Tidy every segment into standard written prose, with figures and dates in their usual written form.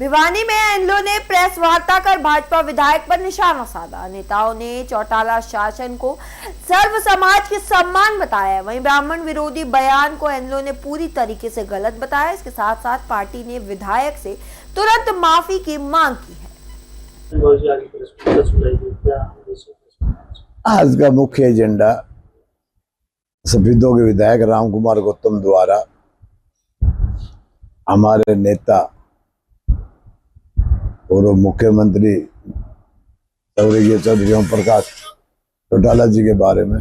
भिवानी में एनलो ने प्रेस वार्ता कर भाजपा विधायक पर निशाना साधा। नेताओं ने चौटाला शासन को सर्व समाज के सम्मान बताया। वहीं ब्राह्मण विरोधी बयान को एनलो ने पूरी तरीके से गलत बताया। इसके साथ साथ पार्टी ने विधायक से तुरंत माफी की मांग की है। आज का मुख्य एजेंडा सफेदों के विधायक रामकुमार गौतम द्वारा हमारे नेता और मुख्यमंत्री स्वर्गीय चौधरी ओम प्रकाश चौटाला जी के बारे में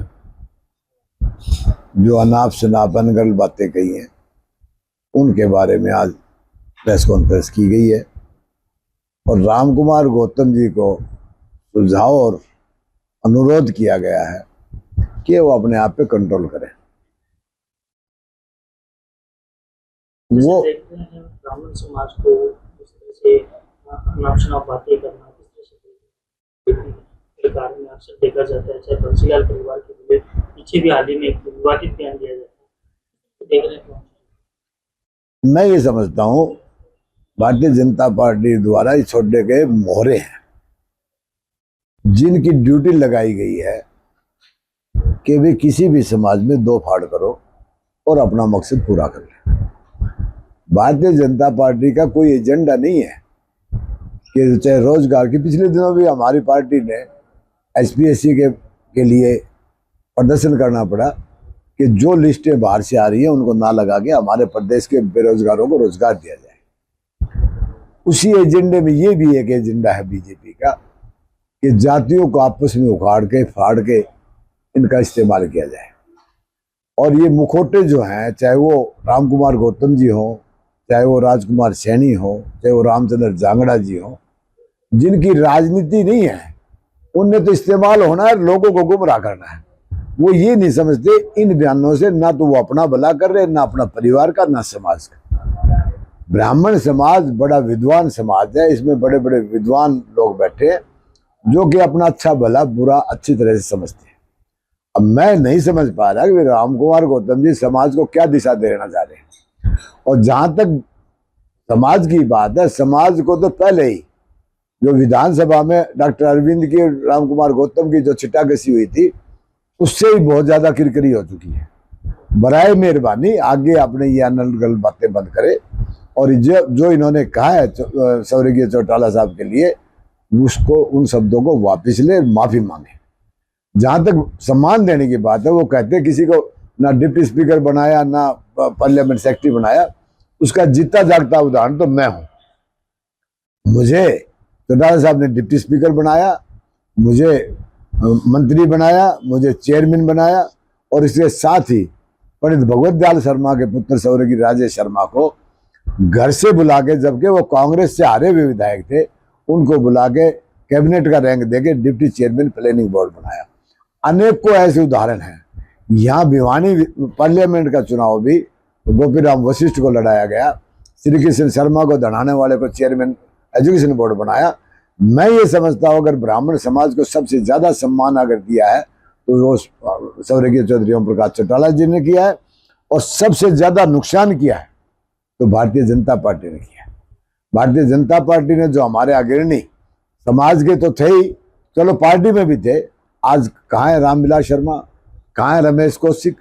जो अनाप शनाप अनगढ़ बातें कही हैं, उनके बारे में आज प्रेस कॉन्फ्रेंस की गई है और रामकुमार गौतम जी को सुझाव और अनुरोध किया गया है कि वो अपने आप पे कंट्रोल करें। वो ब्राह्मण समाज को इस तरह से अनाप बातें करना किस तरह से सरकार में अक्सर देखा जाता है, चाहे बंसीलाल परिवार के पीछे भी हाल ही में एक विवादित बयान दिया जाता है, देख रहे हैं। मैं ये समझता हूँ भारतीय जनता पार्टी द्वारा ये छोटे के मोहरे हैं जिनकी ड्यूटी लगाई गई है कि वे किसी भी समाज में दो फाड़ करो और अपना मकसद पूरा कर ले। भारतीय जनता पार्टी का कोई एजेंडा नहीं है कि चाहे रोजगार की, पिछले दिनों भी हमारी पार्टी ने एसपीएससी के लिए प्रदर्शन करना पड़ा कि जो लिस्टें बाहर से आ रही हैं उनको ना लगा के हमारे प्रदेश के बेरोजगारों को रोजगार दिया जाए। उसी एजेंडे में ये भी एक एजेंडा है बीजेपी का कि जातियों को आपस में उखाड़ के फाड़ के इनका इस्तेमाल किया जाए। और ये मुखौटे जो हैं, चाहे वो रामकुमार गौतम जी हों, चाहे वो राजकुमार सैनी हो, चाहे वो रामचंद्र जांगड़ा जी हो, जिनकी राजनीति नहीं है, उनने तो इस्तेमाल होना है, लोगों को गुमराह करना है। वो ये नहीं समझते इन बयानों से ना तो वो अपना भला कर रहे, ना अपना परिवार का, ना समाज का। ब्राह्मण समाज बड़ा विद्वान समाज है, इसमें बड़े बड़े विद्वान लोग बैठे हैं जो कि अपना अच्छा भला बुरा अच्छी तरह से समझते हैं। अब मैं नहीं समझ पा रहा कि रामकुमार गौतम जी समाज को क्या दिशा देना चाह रहे हैं। और जहां तक समाज की बात है, समाज को तो पहले ही जो विधानसभा में डॉक्टर अरविंद की रामकुमार गौतम की जो छिटाकसी हुई थी, उससे ही बहुत ज्यादा किरकिरी हो चुकी है। बराए मेहरबानी आगे अपने ये अनर्गल बातें बंद करे और जो इन्होंने कहा है स्वर्गीय चौटाला साहब के लिए, उसको उन शब्दों को वापिस ले, माफी मांगे। जहां तक सम्मान देने की बात है, वो कहते हैं किसी को ना डिप्टी स्पीकर बनाया, ना पार्लियामेंट सेक्रेटरी बनाया। उसका जीता जागता उदाहरण तो मैं हूं। मुझे चौटाला साहब ने डिप्टी स्पीकर बनाया, मुझे मंत्री बनाया, मुझे चेयरमैन बनाया और इसके साथ ही पंडित भगवत दयाल शर्मा के पुत्र स्वर्गीय राजेश शर्मा को घर से बुला के, जबकि वो कांग्रेस से हारे हुए विधायक थे, उनको बुला के कैबिनेट का रैंक देके डिप्टी चेयरमैन प्लानिंग बोर्ड बनाया। अनेकों ऐसे उदाहरण हैं। यहाँ भिवानी पार्लियामेंट का चुनाव भी गोपीराम वशिष्ठ को लड़ाया गया, श्री कृष्ण शर्मा को दड़ाने वाले को चेयरमैन एजुकेशन बोर्ड बनाया। मैं ये समझता हूँ अगर ब्राह्मण समाज को सबसे ज्यादा सम्मान अगर दिया है तो वो स्वर्गीय चौधरी ओम प्रकाश चौटाला जी ने किया है, और सबसे ज्यादा नुकसान किया है तो भारतीय जनता पार्टी ने किया है। भारतीय जनता पार्टी ने जो हमारे अग्रणी समाज के तो थे ही, चलो पार्टी में भी थे, आज कहाँ है रामविलास शर्मा, कहाँ है रमेश कौशिक,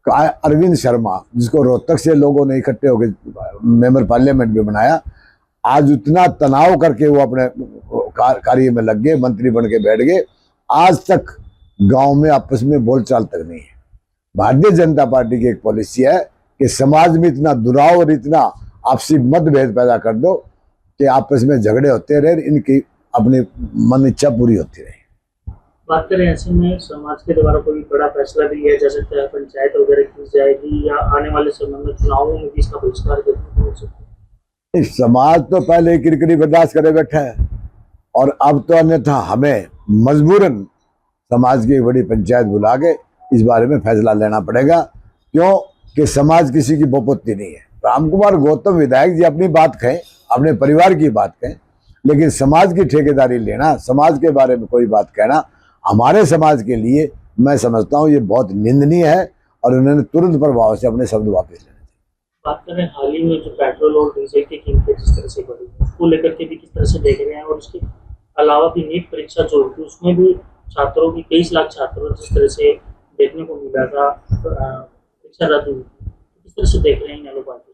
कहाँ है अरविंद शर्मा, जिसको रोहतक से लोगों ने इकट्ठे होकर मेंबर पार्लियामेंट भी बनाया। आज उतना तनाव करके वो अपने कार्य में लग गए, मंत्री बन के बैठ गए। आज तक गांव में आपस में बोलचाल तक नहीं है। भारतीय जनता पार्टी की एक पॉलिसी है कि समाज में इतना दुराव और इतना आपसी मतभेद पैदा कर दो कि आपस में झगड़े होते रहे, इनकी अपनी मन इच्छा पूरी होती रहे। बात करें ऐसे में समाज के द्वारा कोई बड़ा फैसला भी लिया जा सकता है, पंचायत वगैरह की जाएगी या आने वाले समय में चुनावों में भी इसका बहिष्कार देखने को मिल सकता है। इस समाज तो पहले किरकिरी बर्दाश्त करे बैठा है और अब तो अन्यथा हमें मजबूरन समाज की बड़ी पंचायत बुला के इस बारे में फैसला लेना पड़ेगा, क्यों कि समाज किसी की बोपत्ती नहीं है। रामकुमार गौतम विधायक जी अपनी बात कहें, अपने परिवार की बात कहें, लेकिन समाज की ठेकेदारी लेना, समाज के बारे में कोई बात कहना हमारे समाज के लिए मैं समझता हूँ ये बहुत निंदनीय है और उन्होंने तुरंत प्रभाव से अपने शब्द वापस लेने चाहिए। बात करें हाल ही में जो पेट्रोल और डीजल की कीमतें जिस तरह से बढ़ी हैं, उसको लेकर के भी किस तरह से देख रहे हैं, और उसके अलावा भी नीट परीक्षा जो हुई थी उसमें भी छात्रों की 23 लाख छात्रों जिस तरह से देखने को मिला था, परीक्षा रद्द हुई थी, किस तरह से देख रहे हैं इन बातें।